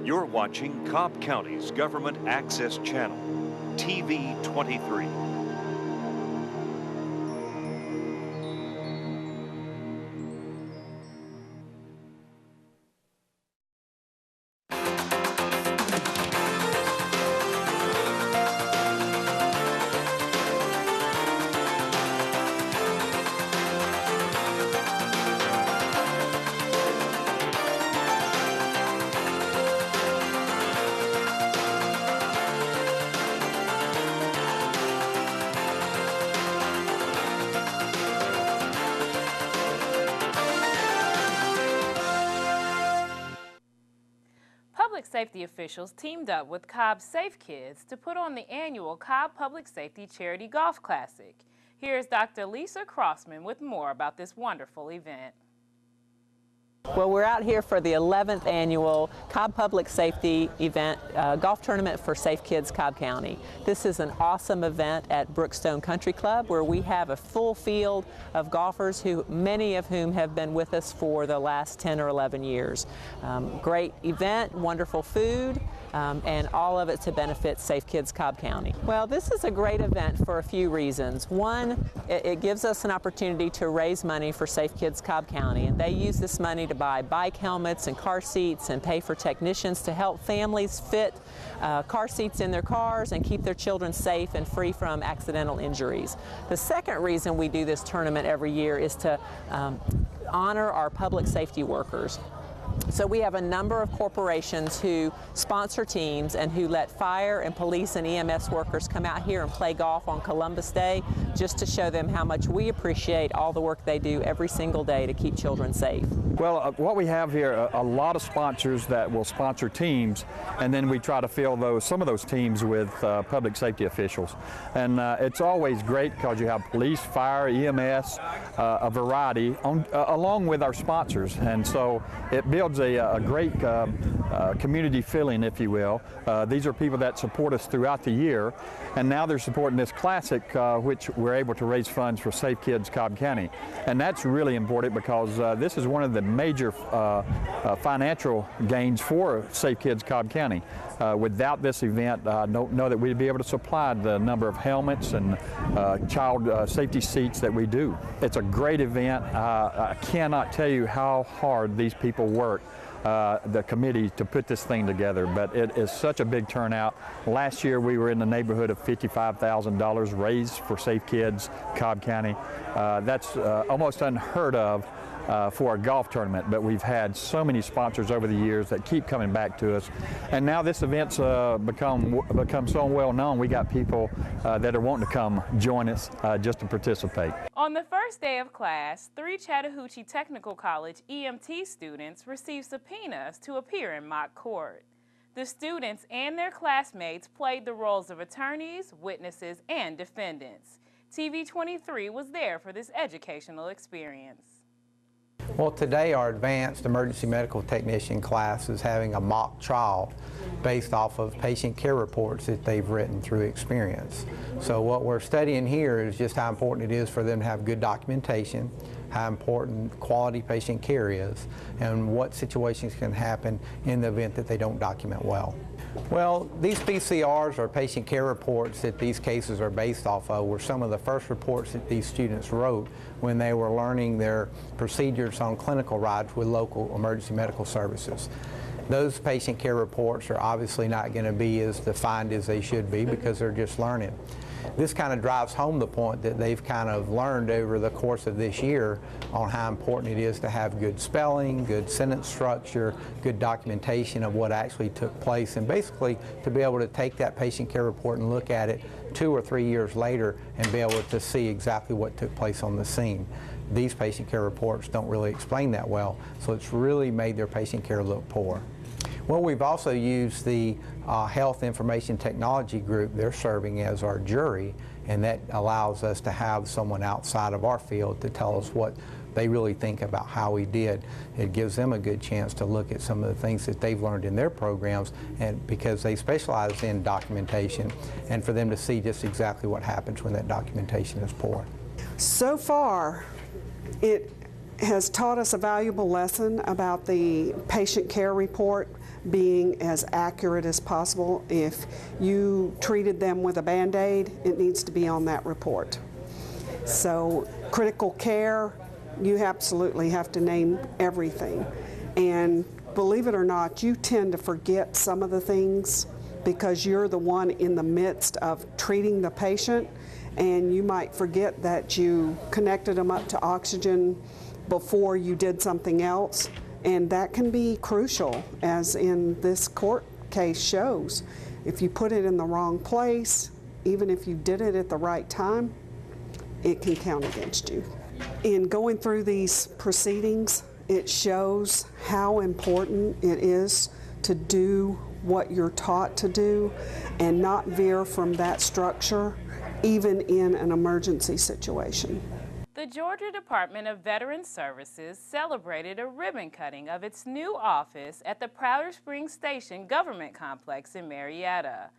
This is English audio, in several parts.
You're watching Cobb County's Government Access Channel, TV 23. Public safety officials teamed up with Cobb Safe Kids to put on the annual Cobb Public Safety Charity Golf Classic. Here's Dr. Lisa Crossman with more about this wonderful event. Well, we're out here for the 11th annual Cobb Public Safety event, golf tournament for Safe Kids Cobb County. This is an awesome event at Brookstone Country Club where we have a full field of golfers, many of whom have been with us for the last 10 or 11 years. Great event, wonderful food, and all of it to benefit Safe Kids Cobb County. Well, this is a great event for a few reasons. One, it gives us an opportunity to raise money for Safe Kids Cobb County, and they use this money to buy bike helmets and car seats and pay for technicians to help families fit car seats in their cars and keep their children safe and free from accidental injuries. The second reason we do this tournament every year is to honor our public safety workers. So we have a number of corporations who sponsor teams and who let fire and police and EMS workers come out here and play golf on Columbus Day just to show them how much we appreciate all the work they do every single day to keep children safe. Well, what we have here, a lot of sponsors that will sponsor teams, and then we try to fill some of those teams with public safety officials. And it's always great because you have police, fire, EMS, a variety, along with our sponsors. And so it builds a great community feeling, if you will. These are people that support us throughout the year, and now they're supporting this classic, which we're able to raise funds for Safe Kids Cobb County. And that's really important because this is one of the major financial gains for Safe Kids Cobb County. Without this event, I don't know that we'd be able to supply the number of helmets and child safety seats that we do. It's a great event. I cannot tell you how hard these people work, the committee, to put this thing together, but it is such a big turnout. Last year we were in the neighborhood of $55,000 raised for Safe Kids Cobb County. That's almost unheard of for a golf tournament, but we've had so many sponsors over the years that keep coming back to us, and now this event's become so well known. We got people that are wanting to come join us just to participate. On the first day of class, 3 Chattahoochee Technical College EMT students received subpoenas to appear in mock court. The students and their classmates played the roles of attorneys, witnesses, and defendants. TV 23 was there for this educational experience. Well, today our advanced emergency medical technician class is having a mock trial based off of patient care reports that they've written through experience. So what we're studying here is just how important it is for them to have good documentation, how important quality patient care is, and what situations can happen in the event that they don't document well. Well, these PCRs, or patient care reports, that these cases are based off of were some of the first reports that these students wrote when they were learning their procedures on clinical rides with local emergency medical services. Those patient care reports are obviously not going to be as defined as they should be because they're just learning. This kind of drives home the point that they've kind of learned over the course of this year on how important it is to have good spelling, good sentence structure, good documentation of what actually took place, and basically to be able to take that patient care report and look at it 2 or 3 years later and be able to see exactly what took place on the scene. These patient care reports don't really explain that well, so it's really made their patient care look poor. Well, we've also used the Health Information Technology Group. They're serving as our jury, and that allows us to have someone outside of our field to tell us what they really think about how we did. It gives them a good chance to look at some of the things that they've learned in their programs, and because they specialize in documentation, and for them to see just exactly what happens when that documentation is poor. So far, it has taught us a valuable lesson about the patient care report being as accurate as possible. If you treated them with a Band-Aid, it needs to be on that report. So critical care, you absolutely have to name everything. And believe it or not, you tend to forget some of the things because you're the one in the midst of treating the patient, and you might forget that you connected them up to oxygen before you did something else, and that can be crucial, as in this court case shows. If you put it in the wrong place, even if you did it at the right time, it can count against you. In going through these proceedings, it shows how important it is to do what you're taught to do and not veer from that structure, even in an emergency situation. The Georgia Department of Veterans Services celebrated a ribbon cutting of its new office at the Powder Springs Station Government Complex in Marietta.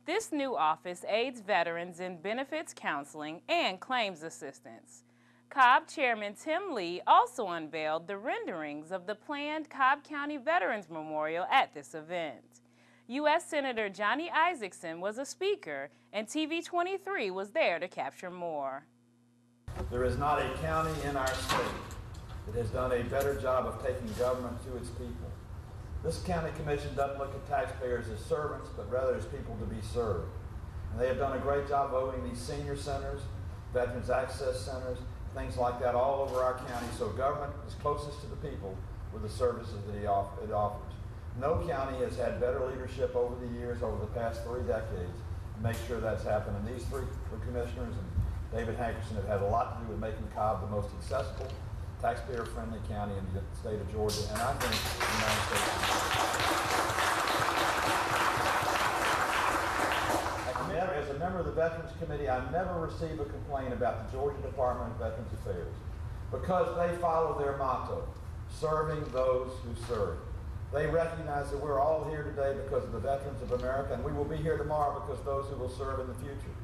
This new office aids veterans in benefits counseling and claims assistance. Cobb Chairman Tim Lee also unveiled the renderings of the planned Cobb County Veterans Memorial at this event. U.S. Senator Johnny Isakson was a speaker, and TV23 was there to capture more. There is not a county in our state that has done a better job of taking government to its people. This county commission doesn't look at taxpayers as servants, but rather as people to be served. And they have done a great job voting these senior centers, veterans access centers, things like that all over our county, so government is closest to the people with the services that it offers. No county has had better leadership over the years, over the past 3 decades, to make sure that's happened. And these three commissioners and David Hankerson have had a lot to do with making Cobb the most accessible, taxpayer-friendly county in the state of Georgia, and I think the United States. As a member of the Veterans Committee, I never receive a complaint about the Georgia Department of Veterans Affairs because they follow their motto, serving those who serve. They recognize that we're all here today because of the veterans of America, and we will be here tomorrow because those who will serve in the future.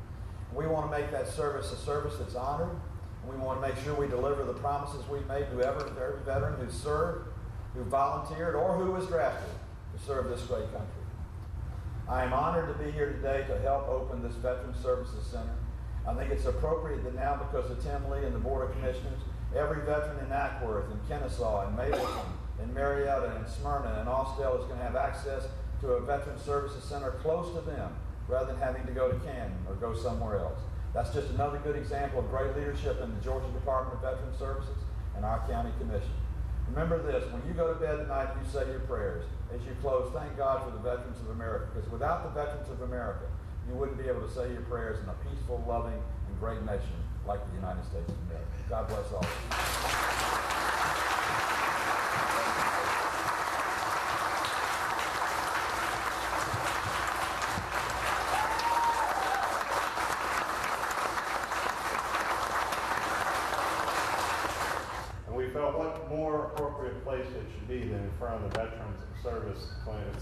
We want to make that service a service that's honored, and we want to make sure we deliver the promises we've made to every veteran who served, who volunteered, or who was drafted to serve this great country. I am honored to be here today to help open this Veterans Services Center. I think it's appropriate that now, because of Tim Lee and the Board of Commissioners, every veteran in Ackworth, in Kennesaw, in Mapleton, in Marietta, in Smyrna, and Austell is going to have access to a Veterans Services Center close to them, rather than having to go to Canton or go somewhere else. That's just another good example of great leadership in the Georgia Department of Veterans Services and our county commission. Remember this, when you go to bed tonight, you say your prayers. As you close, thank God for the veterans of America, because without the veterans of America, you wouldn't be able to say your prayers in a peaceful, loving, and great nation like the United States of America. God bless all of you. What more appropriate place it should be than in front of the Veterans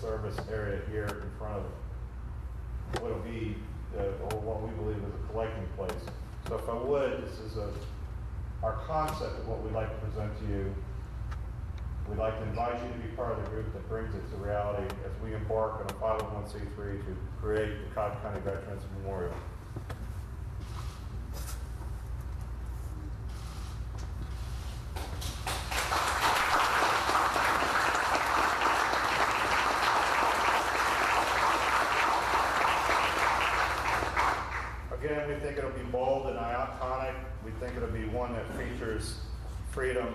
Service area here in front of what will be what we believe is a collecting place. So if I would, this is our concept of what we'd like to present to you. We'd like to invite you to be part of the group that brings it to reality as we embark on a 501c3 to create the Cobb County Veterans Memorial. Again, we think it'll be bold and iconic. We think it'll be one that features freedom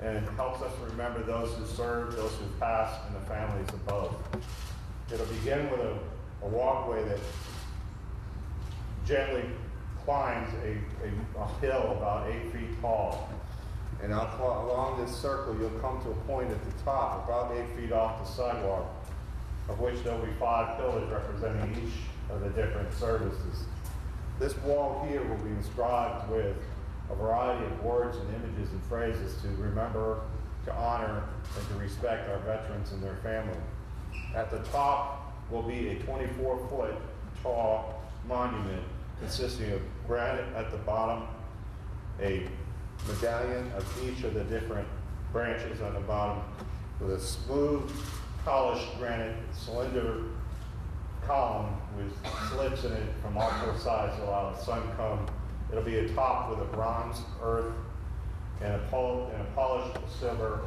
and helps us remember those who served, those who passed, and the families above. It'll begin with a walkway that gently climbs a hill about 8 feet tall. And along this circle, you'll come to a point at the top, about 8 feet off the sidewalk, of which there'll be 5 pillars representing each of the different services. This wall here will be inscribed with a variety of words and images and phrases to remember, to honor, and to respect our veterans and their family. At the top will be a 24-foot tall monument consisting of granite at the bottom, a medallion of each of the different branches on the bottom with a smooth, polished granite cylinder column with slits in it from all four sides to allow the sun come. It'll be a top with a bronze earth and a polished silver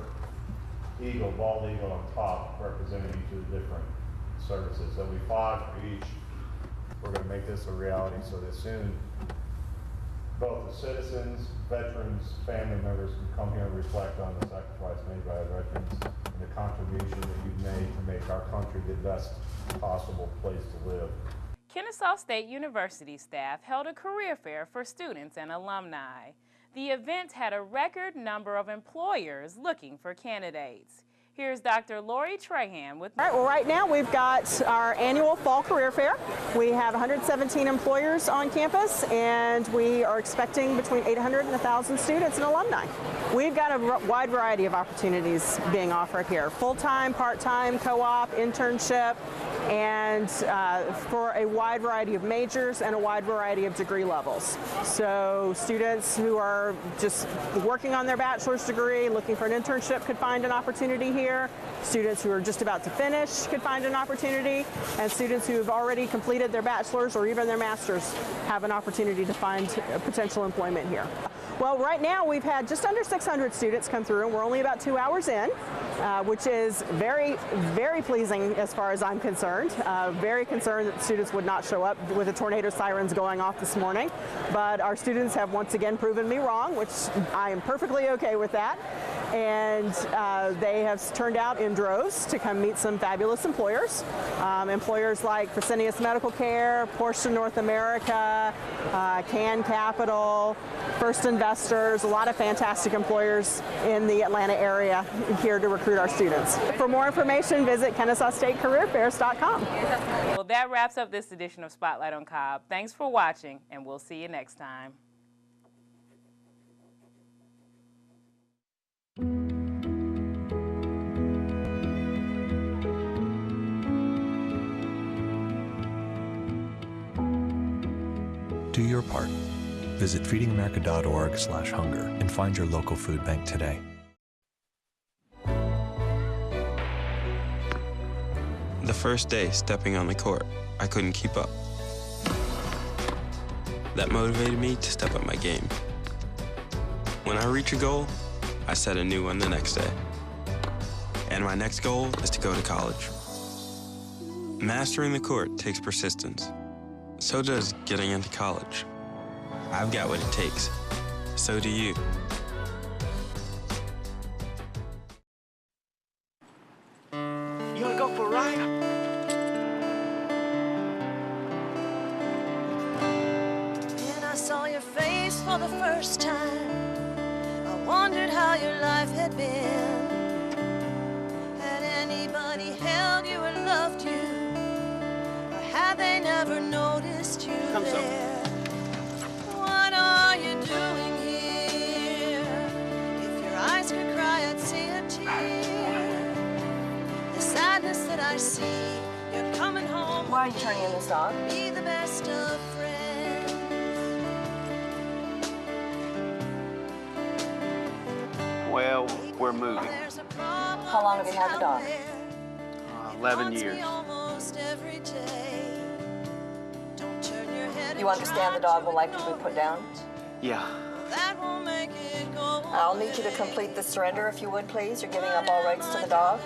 eagle, bald eagle on top, representing each of the different services. There'll be 5 for each. We're going to make this a reality so that soon both the citizens, veterans, family members can come here and reflect on the sacrifice made by our veterans and the contribution that you've made to make our country the best possible place to live. Kennesaw State University staff held a career fair for students and alumni. The event had a record number of employers looking for candidates. Here's Dr. Lori Trahan with... All right, well, right now we've got our annual fall career fair. We have 117 employers on campus, and we are expecting between 800 and 1,000 students and alumni. We've got a wide variety of opportunities being offered here. Full-time, part-time, co-op, internship, and for a wide variety of majors and a wide variety of degree levels. So students who are just working on their bachelor's degree, looking for an internship, could find an opportunity here. Students who are just about to finish could find an opportunity, and students who have already completed their bachelor's or even their master's have an opportunity to find potential employment here. Well, right now we've had just under 600 students come through, and we're only about 2 hours in, which is very, very pleasing as far as I'm concerned. Very concerned that students would not show up with the tornado sirens going off this morning, but our students have once again proven me wrong, which I am perfectly okay with that. And they have turned out in droves to come meet some fabulous employers. Employers like Fresenius Medical Care, Porsche North America, Can Capital, First Investors, a lot of fantastic employers in the Atlanta area here to recruit our students. For more information, visit KennesawStateCareerFairs.com. Well, that wraps up this edition of Spotlight on Cobb. Thanks for watching, and we'll see you next time. Do your part. Visit feedingamerica.org/hunger and find your local food bank today. The first day stepping on the court, I couldn't keep up. That motivated me to step up my game. When I reach a goal, I set a new one the next day. And my next goal is to go to college. Mastering the court takes persistence. So does getting into college. I've got what it takes. So do you. You wanna go for a ride? When I saw your face for the first time, I wondered how your life had been. Had anybody held you or loved you? Have they never noticed you there? What are you doing here? If your eyes could cry, I'd see a tear. The sadness that I see, you're coming home. Why are you turning in the song? Be the best of friends. Well, we're moving. How long have you had the dog? 11 years. You understand the dog will likely be put down? Yeah. I'll need you to complete the surrender if you would, please. You're giving up all rights to the dog.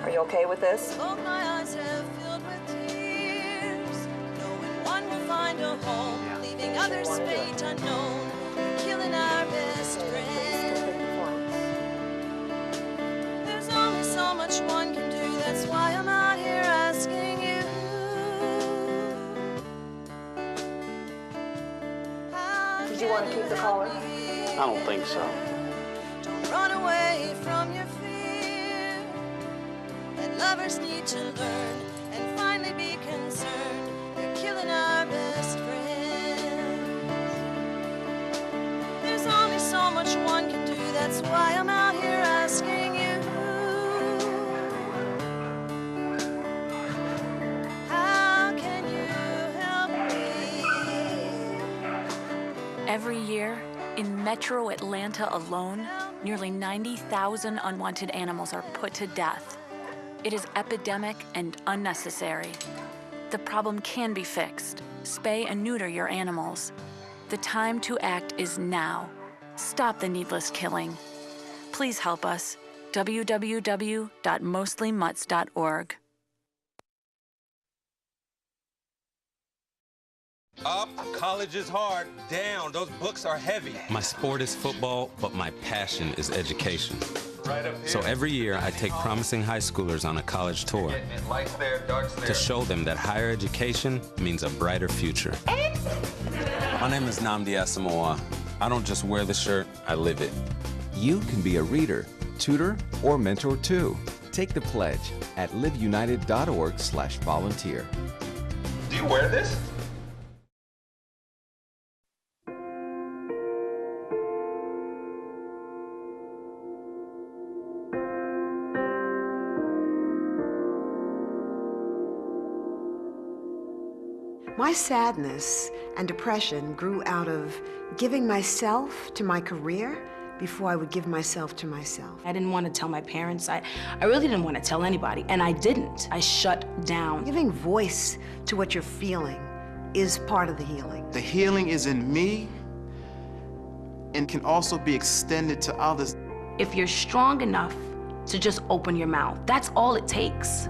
Are you okay with this? Both my eyes have filled with tears. Knowing one will find a home, leaving others fate unknown. You're killing our best friend. There's only so much one can do, that's why I'm out here asking you. Did you want to keep the collar? I don't think so. Don't run away from your fear. That lovers need to learn and finally be concerned. They're killing our best friends. There's only so much one can do, that's why I'm out here asking you. How can you help me? Every year, In metro Atlanta alone, nearly 90,000 unwanted animals are put to death. It is epidemic and unnecessary. The problem can be fixed. Spay and neuter your animals. The time to act is now. Stop the needless killing. Please help us. www.mostlymutts.org. Up, college is hard. Down, those books are heavy. My sport is football, but my passion is education. Right up here. So every year, I take promising high schoolers on a college tour Lights there, darts there. to show them that higher education means a brighter future. My name is Nnamdi Asamoah. I don't just wear the shirt, I live it. You can be a reader, tutor, or mentor too. Take the pledge at liveunited.org/volunteer. Do you wear this? My sadness and depression grew out of giving myself to my career before I would give myself to myself. I didn't want to tell my parents. I really didn't want to tell anybody, and I didn't. I shut down. Giving voice to what you're feeling is part of the healing. The healing is in me and can also be extended to others. If you're strong enough to just open your mouth, that's all it takes.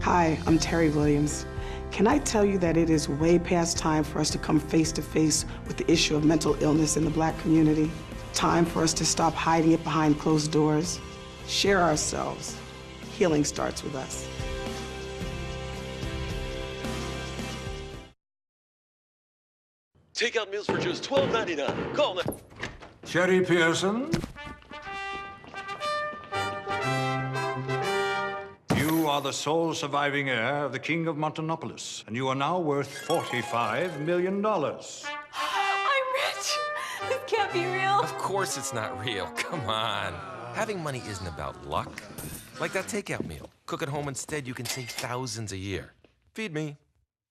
Hi, I'm Terry Williams. Can I tell you that it is way past time for us to come face to face with the issue of mental illness in the Black community? Time for us to stop hiding it behind closed doors. Share ourselves. Healing starts with us. Takeout meals for just $12.99. Call them. Sherry Pearson. You are the sole surviving heir of the King of Montanopolis, and you are now worth $45 million. I'm rich! This can't be real. Of course it's not real. Come on. Having money isn't about luck. Like that takeout meal. Cook at home instead, you can save thousands a year. Feed me.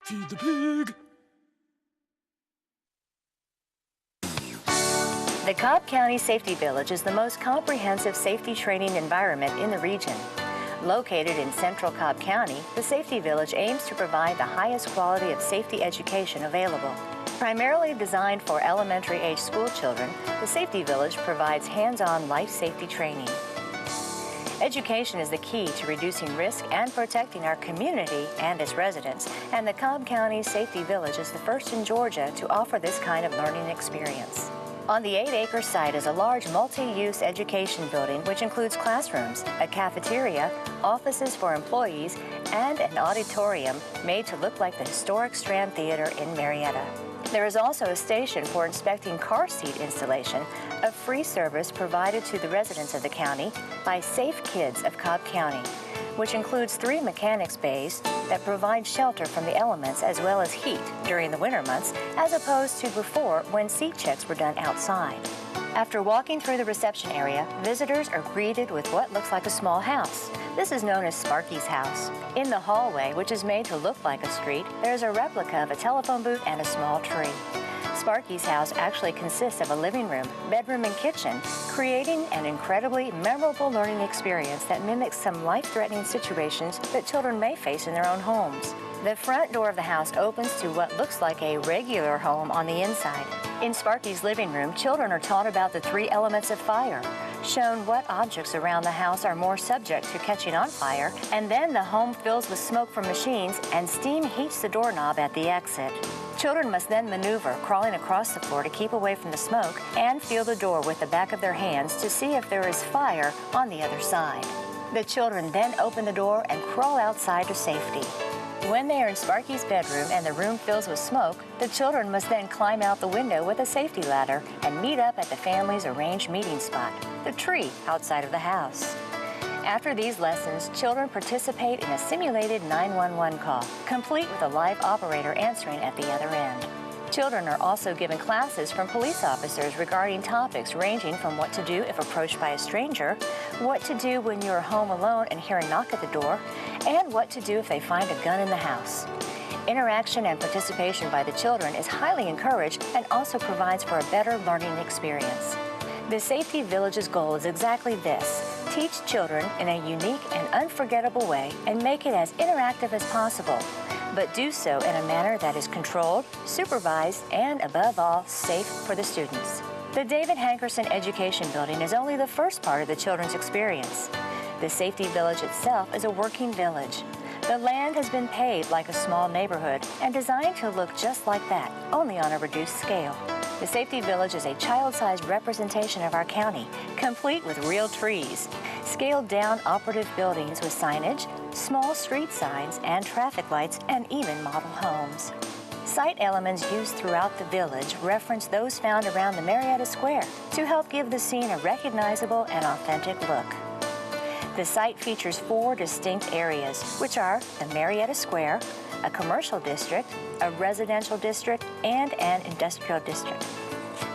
Feed the pig. The Cobb County Safety Village is the most comprehensive safety training environment in the region. Located in central Cobb County, the Safety Village aims to provide the highest quality of safety education available. Primarily designed for elementary-age school children, the Safety Village provides hands-on life safety training. Education is the key to reducing risk and protecting our community and its residents, and the Cobb County Safety Village is the first in Georgia to offer this kind of learning experience. On the 8-acre site is a large multi-use education building which includes classrooms, a cafeteria, offices for employees, and an auditorium made to look like the historic Strand Theater in Marietta. There is also a station for inspecting car seat installation, a free service provided to the residents of the county by Safe Kids of Cobb County, which includes 3 mechanics bays that provide shelter from the elements as well as heat during the winter months, as opposed to before when seat checks were done outside. After walking through the reception area, visitors are greeted with what looks like a small house. This is known as Sparky's house. In the hallway, which is made to look like a street, there's a replica of a telephone booth and a small tree. Sparky's house actually consists of a living room, bedroom, and kitchen, creating an incredibly memorable learning experience that mimics some life-threatening situations that children may face in their own homes. The front door of the house opens to what looks like a regular home on the inside. In Sparky's living room, children are taught about the 3 elements of fire, shown what objects around the house are more subject to catching on fire, and then the home fills with smoke from machines and steam heats the doorknob at the exit. Children must then maneuver, crawling across the floor to keep away from the smoke, and feel the door with the back of their hands to see if there is fire on the other side. The children then open the door and crawl outside to safety. When they are in Sparky's bedroom and the room fills with smoke, the children must then climb out the window with a safety ladder and meet up at the family's arranged meeting spot, the tree outside of the house. After these lessons, children participate in a simulated 911 call, complete with a live operator answering at the other end. Children are also given classes from police officers regarding topics ranging from what to do if approached by a stranger, what to do when you're home alone and hear a knock at the door, and what to do if they find a gun in the house. interaction and participation by the children is highly encouraged and also provides for a better learning experience. The Safety Village's goal is exactly this: teach children in a unique and unforgettable way and make it as interactive as possible, but do so in a manner that is controlled, supervised, and above all, safe for the students. The David Hankerson Education Building is only the first part of the children's experience. The Safety Village itself is a working village. The land has been paved like a small neighborhood and designed to look just like that, only on a reduced scale. The Safety Village is a child-sized representation of our county, complete with real trees, scaled-down operative buildings with signage, small street signs and traffic lights, and even model homes. Site elements used throughout the village reference those found around the Marietta Square to help give the scene a recognizable and authentic look. The site features 4 distinct areas, which are the Marietta Square, a commercial district, a residential district, and an industrial district.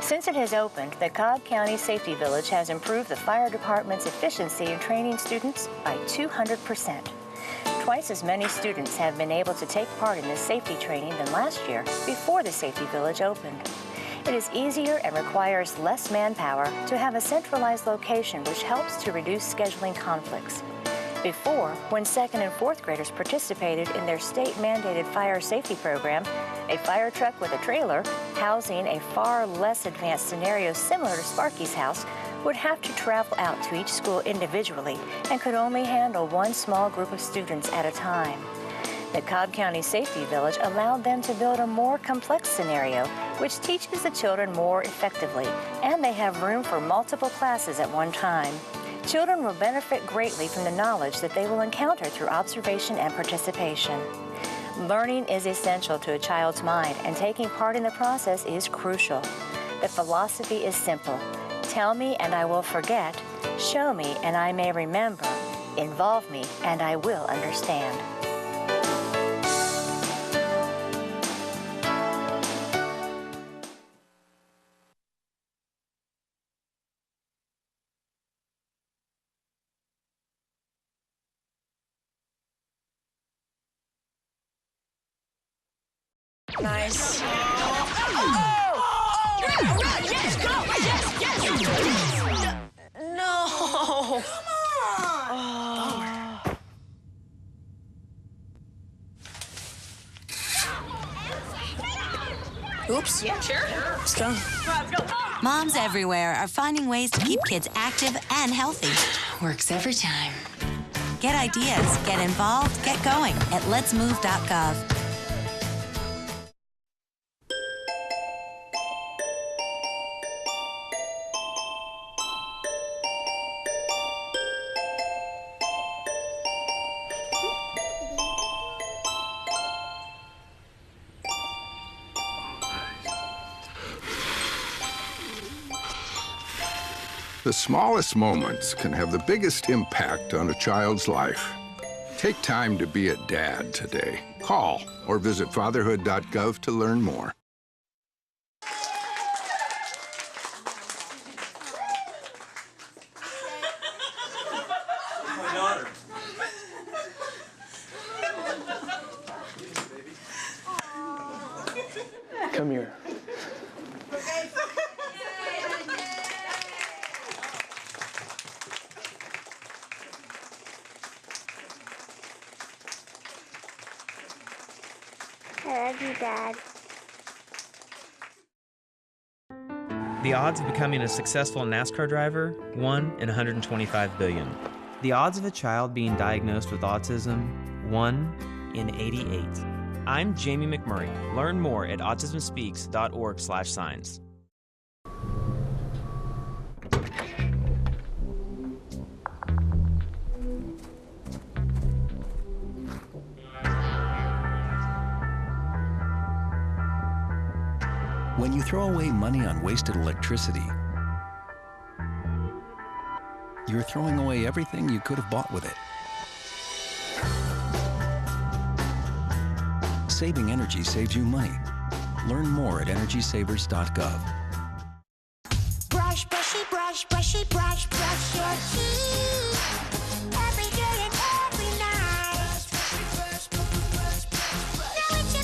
Since it has opened, the Cobb County Safety Village has improved the fire department's efficiency in training students by 200%. Twice as many students have been able to take part in this safety training than last year before the Safety Village opened. It is easier and requires less manpower to have a centralized location, which helps to reduce scheduling conflicts. Before, when 2nd and 4th graders participated in their state-mandated fire safety program, a fire truck with a trailer housing a far less advanced scenario similar to Sparky's house would have to travel out to each school individually and could only handle one small group of students at a time. The Cobb County Safety Village allowed them to build a more complex scenario, which teaches the children more effectively, and they have room for multiple classes at one time. Children will benefit greatly from the knowledge that they will encounter through observation and participation. Learning is essential to a child's mind, and taking part in the process is crucial. The philosophy is simple: tell me and I will forget, show me and I may remember, involve me and I will understand. Nice. Yes, go! Yes! No! Come on! Oops. Yeah, sure. Let's go. Moms everywhere are finding ways to keep kids active and healthy. Works every time. Get ideas, get involved, get going at letsmove.gov. The smallest moments can have the biggest impact on a child's life. Take time to be a dad today. Call or visit fatherhood.gov to learn more. My daughter. Come here. I love you, Dad. The odds of becoming a successful NASCAR driver, 1 in 125 billion. The odds of a child being diagnosed with autism, 1 in 88. I'm Jamie McMurray. Learn more at autismspeaks.org/signs. When you throw away money on wasted electricity, you're throwing away everything you could have bought with it. Saving energy saves you money. Learn more at energysavers.gov. Brush, brushy, brush, brushy, brush, brush your teeth. Every day and every night. Now it's your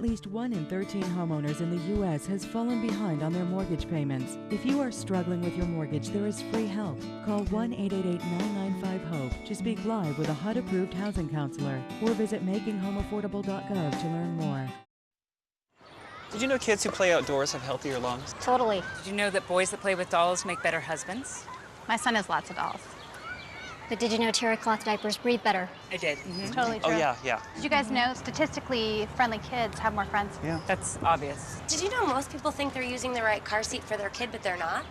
At least 1 in 13 homeowners in the U.S. has fallen behind on their mortgage payments. If you are struggling with your mortgage, there is free help. Call 1-888-995-HOPE to speak live with a HUD-approved housing counselor, or visit makinghomeaffordable.gov to learn more. Did you know kids who play outdoors have healthier lungs? Totally. Did you know that boys that play with dolls make better husbands? My son has lots of dolls. But did you know terry cloth diapers breathe better? I did. It's totally true. Oh, yeah. Did you guys know statistically friendly kids have more friends? Yeah. That's obvious. Did you know most people think they're using the right car seat for their kid, but they're not?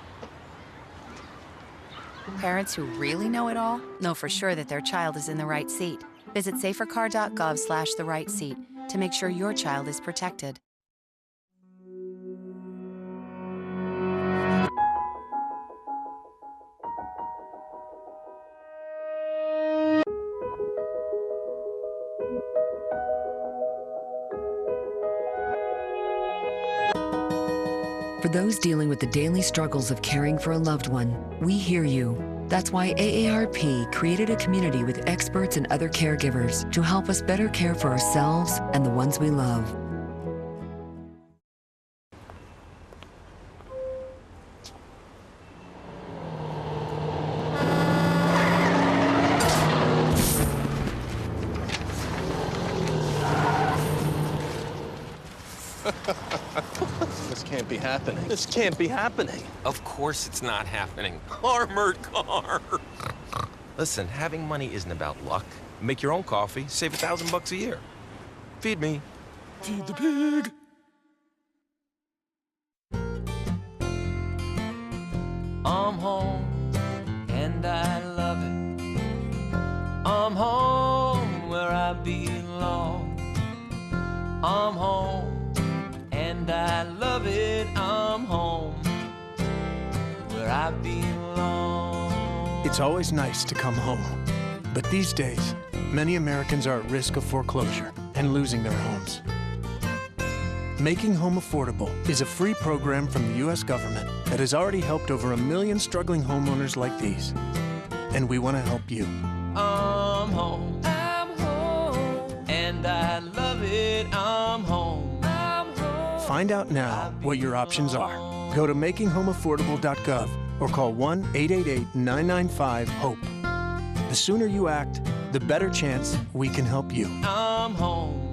Parents who really know it all know for sure that their child is in the right seat. Visit safercar.gov/the-right-seat to make sure your child is protected. For those dealing with the daily struggles of caring for a loved one, we hear you. That's why AARP created a community with experts and other caregivers to help us better care for ourselves and the ones we love. This can't be happening. This can't be happening. Of course it's not happening. Armored car. Listen, having money isn't about luck. Make your own coffee, save $1,000 a year. Feed me. Feed the pig. I'm home, and I love it. I'm home where I belong. I'm home, and I love it. I'm home where I belong. It's always nice to come home. But these days, many Americans are at risk of foreclosure and losing their homes. Making Home Affordable is a free program from the U.S. government that has already helped over 1 million struggling homeowners like these. And we want to help you. I'm home, and I love it. I'm home. Find out now what your options are. Go to makinghomeaffordable.gov or call 1-888-995-HOPE. The sooner you act, the better chance we can help you. I'm home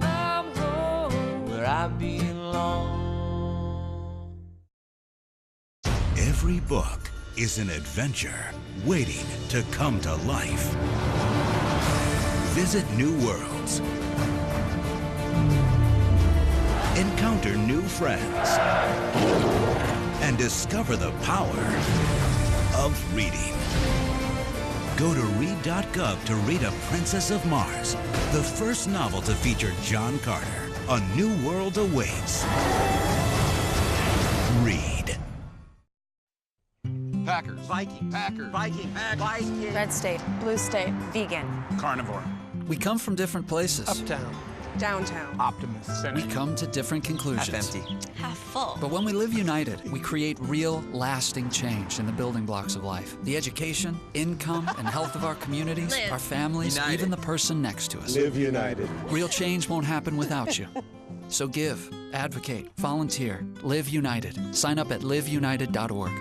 where I belong. Every book is an adventure waiting to come to life. Visit new worlds. Encounter new friends. And discover the power of reading. Go to read.gov to read A Princess of Mars, the first novel to feature John Carter. A new world awaits. Read. Packers. Viking. Packers. Viking. Packers. Viking. Red state. Blue state. Vegan. Carnivore. We come from different places. Uptown. Downtown. Optimist. We come to different conclusions. Half empty. Half full. But when we live united, we create real, lasting change in the building blocks of life. The education, income, and health of our communities, our families, united. even the person next to us. Live united. Real change won't happen without you. So give, advocate, volunteer, live united. Sign up at liveunited.org.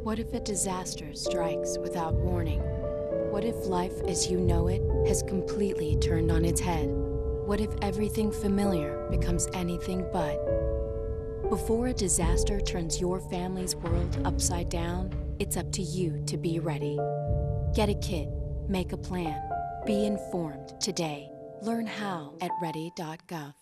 What if a disaster strikes without warning? What if life as you know it has completely turned on its head? What if everything familiar becomes anything but? Before a disaster turns your family's world upside down, it's up to you to be ready. Get a kit, make a plan, be informed today. Learn how at ready.gov.